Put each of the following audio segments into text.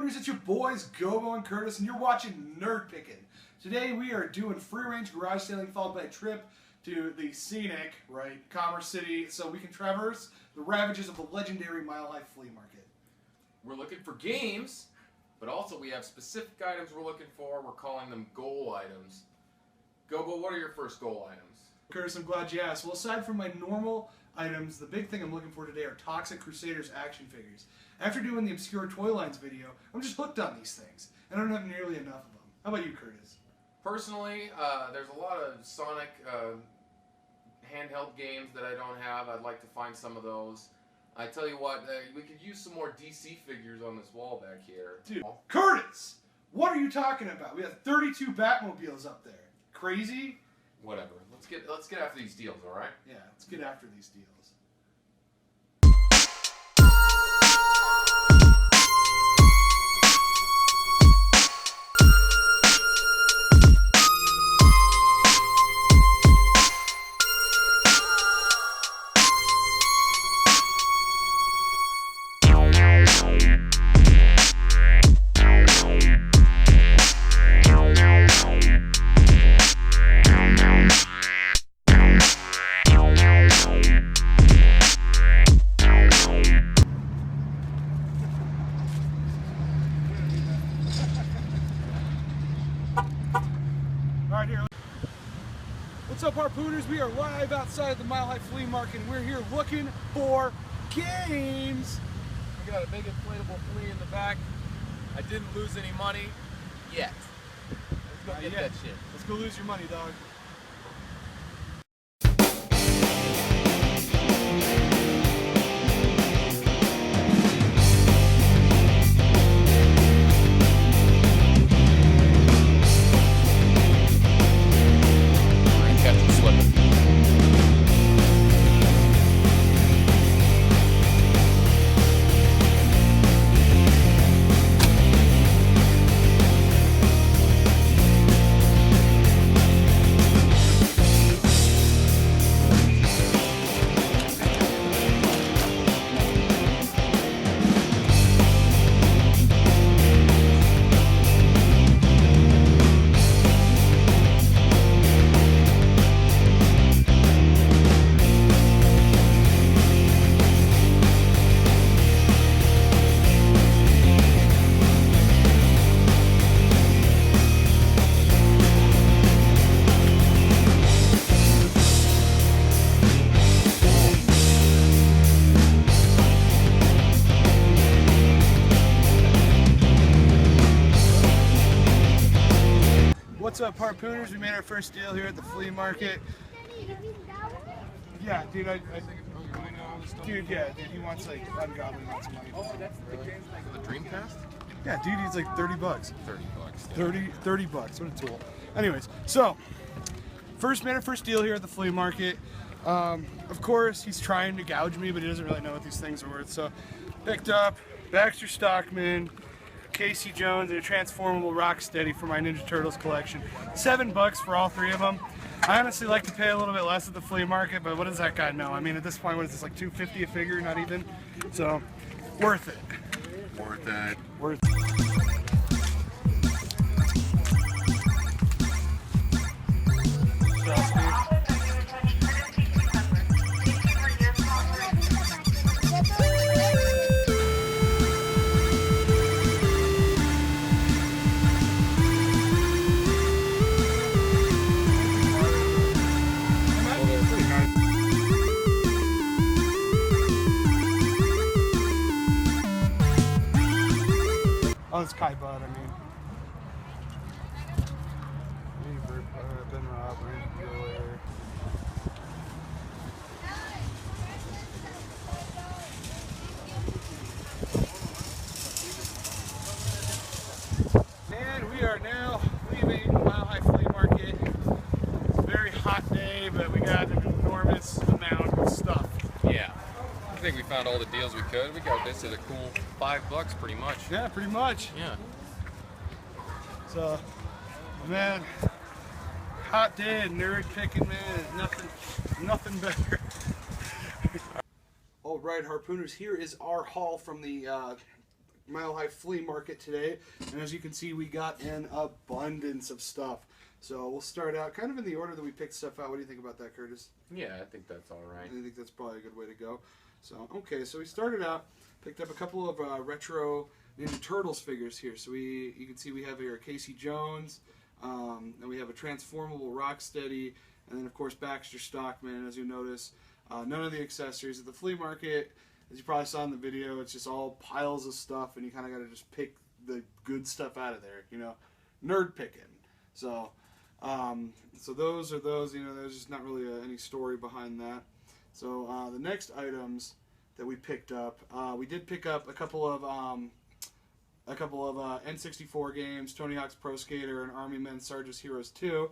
Harpooners, it's your boys Gobo and Curtis, and you're watching Nerd Pickin. Today we are doing free-range garage sailing followed by a trip to the scenic, Commerce City, so we can traverse the ravages of the legendary Mile High Flea Market. We're looking for games, but also we have specific items we're looking for. We're calling them goal items. Gobo, what are your first goal items? Curtis, I'm glad you asked. Well, aside from my normal items, the big thing I'm looking for today are Toxic Crusaders action figures. After doing the Obscure Toy Lines video, I'm just hooked on these things, and I don't have nearly enough of them. How about you, Curtis? Personally, there's a lot of Sonic handheld games that I don't have. I'd like to find some of those. I tell you what, we could use some more DC figures on this wall back here. Dude, Curtis! What are you talking about? We have 32 Batmobiles up there. Crazy? Whatever. Let's get after these deals, all right? Yeah, let's get after these deals. Alright, here. What's up, Harpooners? We are live outside the Mile High Flea Market, and we're here looking for games. We got a big inflatable flea in the back. I didn't lose any money yet. Let's go get that shit. Let's go lose your money, dog. What's up, Harpooners? We made our first deal here at the flea market. Yeah, dude, dude, he wants like ungodly amounts of money. Oh, that's the Dreamcast? Yeah, dude, he's like 30 bucks. 30 bucks. 30 bucks. What a tool. Anyways, so made our first deal here at the flea market. Of course, he's trying to gouge me, but he doesn't really know what these things are worth. So, picked up Baxter Stockman, Casey Jones, and a transformable Rocksteady for my Ninja Turtles collection. $7 for all three of them. I honestly like to pay a little bit less at the flea market, but what does that guy know? I mean, at this point, what is this, like $2.50 a figure? Not even. So, worth it. Worth it. Worth it. Oh, it's Kai Bud, I mean. Ben Rob, Randy Bueller. And we are now leaving Mile High Flea Market. It's a very hot day, but we got an enormous amount of stuff. Yeah. I think we found all the deals we could. We got this at a cool $5 pretty much. Yeah, pretty much. Yeah. So, man, hot day and nerd picking, man. Nothing better. All right, Harpooners, here is our haul from the Mile High Flea Market today, and as you can see, we got an abundance of stuff. So we'll start out kind of in the order that we picked stuff out. What do you think about that, Curtis? Yeah, I think that's all right. I think that's probably a good way to go. So, okay, so we started out, picked up a couple of retro Ninja Turtles figures here. So you can see we have here Casey Jones, and we have a transformable Rocksteady, and then of course Baxter Stockman. As you notice, none of the accessories at the flea market. As you probably saw in the video, it's just all piles of stuff, and you kind of got to just pick the good stuff out of there. You know, nerd picking. So. So those are those, you know, there's just not really any story behind that. So the next items that we picked up, we did pick up a couple of N64 games, Tony Hawk's Pro Skater and Army Men Sarge's Heroes 2,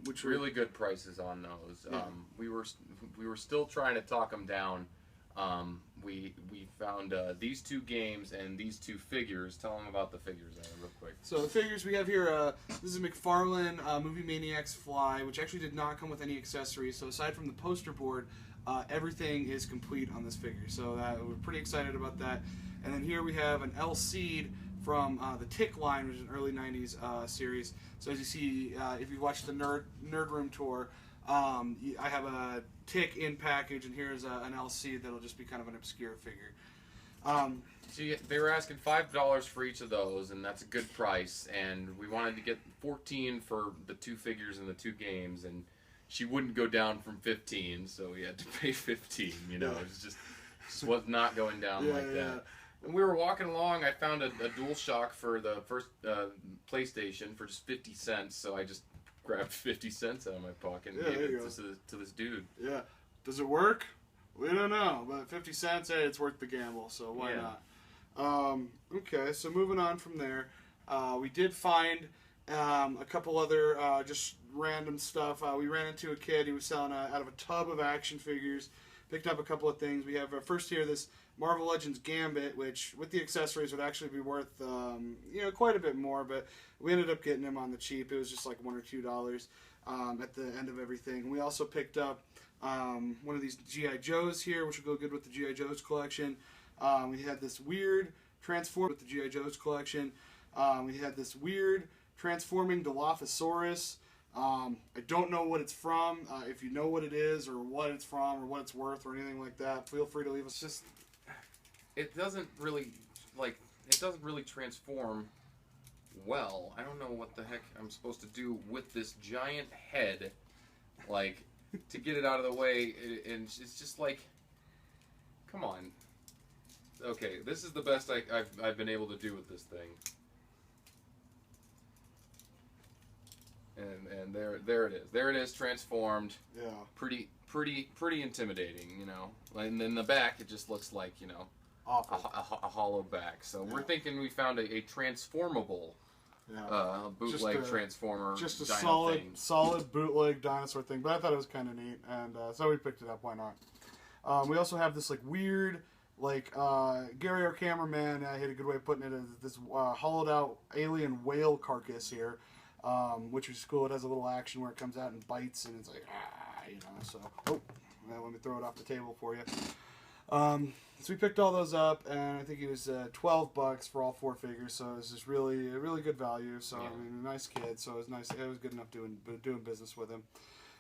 which were really good prices on those. Yeah. We were still trying to talk them down. We found these two games and these two figures. Tell them about the figures real quick. So the figures we have here, this is McFarlane Movie Maniacs Fly, which actually did not come with any accessories. So aside from the poster board, everything is complete on this figure. So we're pretty excited about that. And then here we have an El Cid from the Tick line, which is an early 90s series. So as you see, if you watch the Nerd Room tour, I have a Tick in package, and here's an El Cid that'll just be kind of an obscure figure. See, they were asking $5 for each of those, and that's a good price. And we wanted to get $14 for the two figures and the two games, and she wouldn't go down from $15, so we had to pay $15. You know, it just was not going down like that. And we were walking along. I found a DualShock for the first PlayStation for just 50 cents, so I just grabbed 50 cents out of my pocket and gave it to this dude. Yeah. Does it work? We don't know, but 50 cents, hey, it's worth the gamble, so why not? Okay, so moving on from there, we did find a couple other just random stuff. We ran into a kid. He was selling out of a tub of action figures. Picked up a couple of things. We have first here this Marvel Legends Gambit, which with the accessories would actually be worth you know, quite a bit more, but we ended up getting him on the cheap. It was just like $1 or $2 at the end of everything. We also picked up one of these G.I. Joes here, which will go good with the G.I. Joes collection. We had this weird transform with the G.I. Joes collection. We had this weird transforming Dilophosaurus. I don't know what it's from. If you know what it is or what it's from or what it's worth or anything like that, feel free to leave us. Just it doesn't really transform well. I don't know what the heck I'm supposed to do with this giant head, like, to get it out of the way. And it's just like, come on. Okay, this is the best I've been able to do with this thing. And there it is. There it is, transformed. Yeah. Pretty intimidating, you know. And in the back, it just looks like, you know, a hollow back. So we're thinking we found a transformable bootleg transformer. Just a thing. solid bootleg dinosaur thing. But I thought it was kind of neat, and so we picked it up. Why not? We also have this like weird, like Gary, our cameraman, he had a good way of putting it. This hollowed out alien whale carcass here. Which is cool. It has a little action where it comes out and bites, and it's like, you know, so, let me throw it off the table for you. So we picked all those up, and I think it was $12 for all 4 figures, so it was just really good value. So, I mean, a nice kid, so it was nice. It was good enough doing business with him.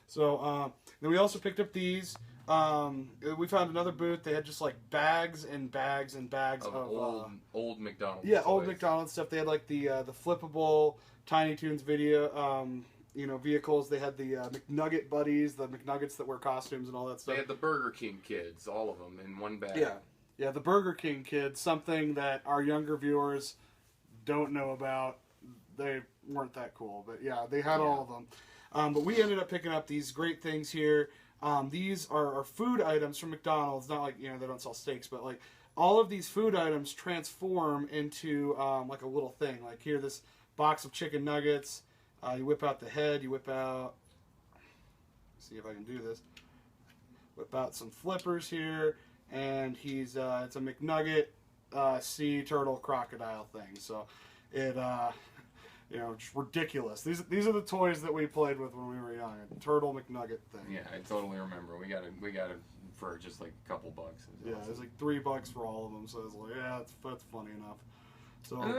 So, then we also picked up these. We found another booth. They had just like bags and bags and bags of old McDonald's. Yeah, toys. Old McDonald's stuff. They had like the flippable Tiny Toons video, you know, vehicles. They had the McNugget buddies, the McNuggets that wear costumes and all that stuff. They had the Burger King kids, all of them in one bag. Yeah, the Burger King kids, something that our younger viewers don't know about. They weren't that cool, but yeah, they had all of them. But we ended up picking up these great things here. These are food items from McDonald's. Not like, you know, they don't sell steaks, but like all of these food items transform into like a little thing. Like here, this box of chicken nuggets. You whip out the head. You whip out. See if I can do this. Whip out some flippers here, and he's it's a McNugget sea turtle crocodile thing. So it you know, just ridiculous. These are the toys that we played with when we were young. A turtle McNugget thing. Yeah, I totally remember. We gotta for just like a couple bucks. Yeah, awesome. it was like $3 for all of them. So I was like, yeah, that's funny enough. So and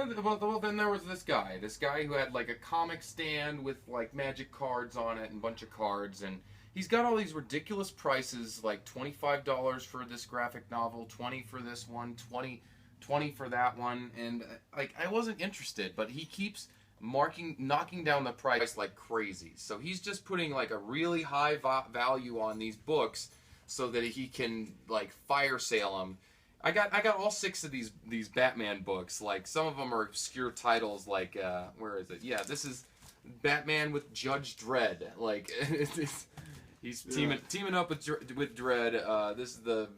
then there was this guy who had like a comic stand with like magic cards on it and a bunch of cards, and he's got all these ridiculous prices, like $25 for this graphic novel, $20 for this one, $20 for that one, and like I wasn't interested, but he keeps knocking down the price like crazy. So he's just putting like a really high value on these books so that he can like fire sale them. I got all 6 of these Batman books. Like some of them are obscure titles. Like where is it? Yeah, this is Batman with Judge Dredd. Like he's teaming up with Dredd. This is the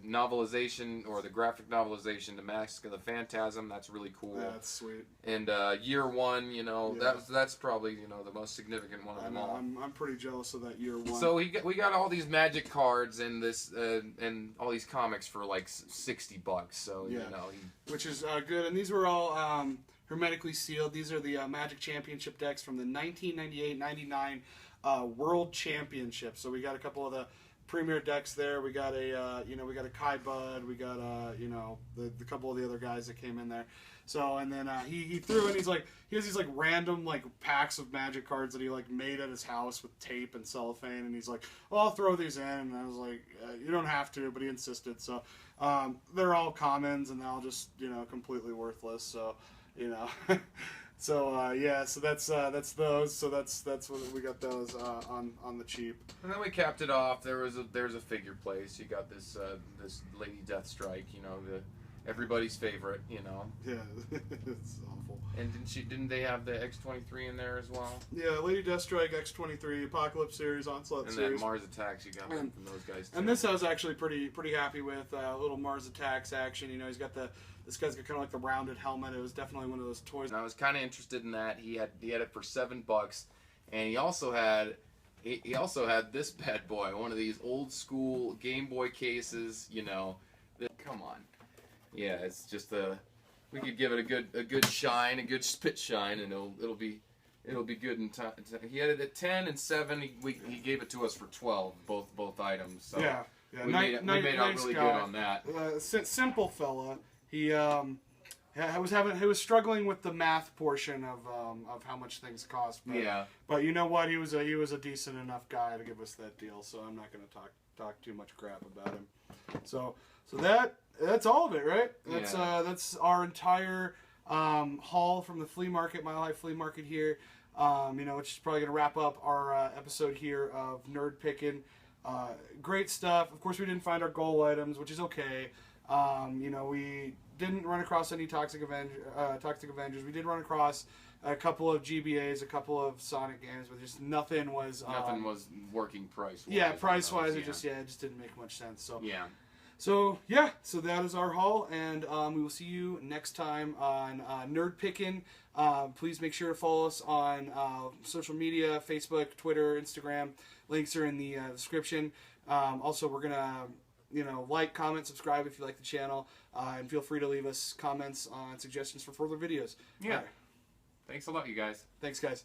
novelization or the graphic novelization, The Mask of the Phantasm. That's really cool. that's sweet. And Year One, you know, that's probably, you know, the most significant one of them all. I'm pretty jealous of that Year One. So we got all these magic cards and this and all these comics for like $60. So you know, which is good. And these were all hermetically sealed. These are the Magic Championship decks from the 1998-99 World Championship. So we got a couple of the premier decks there. We got a we got a Kai Bud. We got the couple of the other guys that came in there. So and then he threw in he has these like random like packs of magic cards that he like made at his house with tape and cellophane, and he's like, well, I'll throw these in, and I was like, you don't have to, but he insisted. So they're all commons, and they're all just completely worthless. So So so that's those. So that's what we got those on the cheap. And then we capped it off. There's a figure place. You got this this Lady Deathstrike. Everybody's favorite. Yeah, it's awful. And didn't they have the X-23 in there as well? Yeah, Lady Deathstrike, X-23, Apocalypse series, Onslaught series. And that Mars Attacks you got from those guys too. And this I was actually pretty happy with. Little Mars Attacks action. This guy's got kind of like the rounded helmet. It was definitely one of those toys. And I was kind of interested in that. He had it for $7, and he also had this bad boy, one of these old school Game Boy cases. Come on, yeah, it's just we could give it a good shine, a good spit shine, and it'll be good in time. He had it at 10 and 7. He gave it to us for 12, both items. So yeah. We made out really good on that. Simple fella. He was struggling with the math portion of how much things cost. But you know what? He was a decent enough guy to give us that deal. So I'm not going to talk too much crap about him. So that's all of it, right? That's our entire haul from the flea market, Mile High Flea Market here. Which is probably going to wrap up our episode here of Nerd Pickin'. Great stuff. Of course, we didn't find our goal items, which is okay. We didn't run across any Toxic Avengers. We did run across a couple of GBAs, a couple of Sonic games, but just nothing was working price-wise. Yeah, price-wise, it just didn't make much sense. So yeah. So that is our haul, and we will see you next time on Nerd Pickin'. Please make sure to follow us on social media: Facebook, Twitter, Instagram. Links are in the description. Also, we're gonna like, comment, subscribe if you like the channel, and feel free to leave us comments on suggestions for further videos. Yeah. Thanks a lot, you guys. Thanks, guys.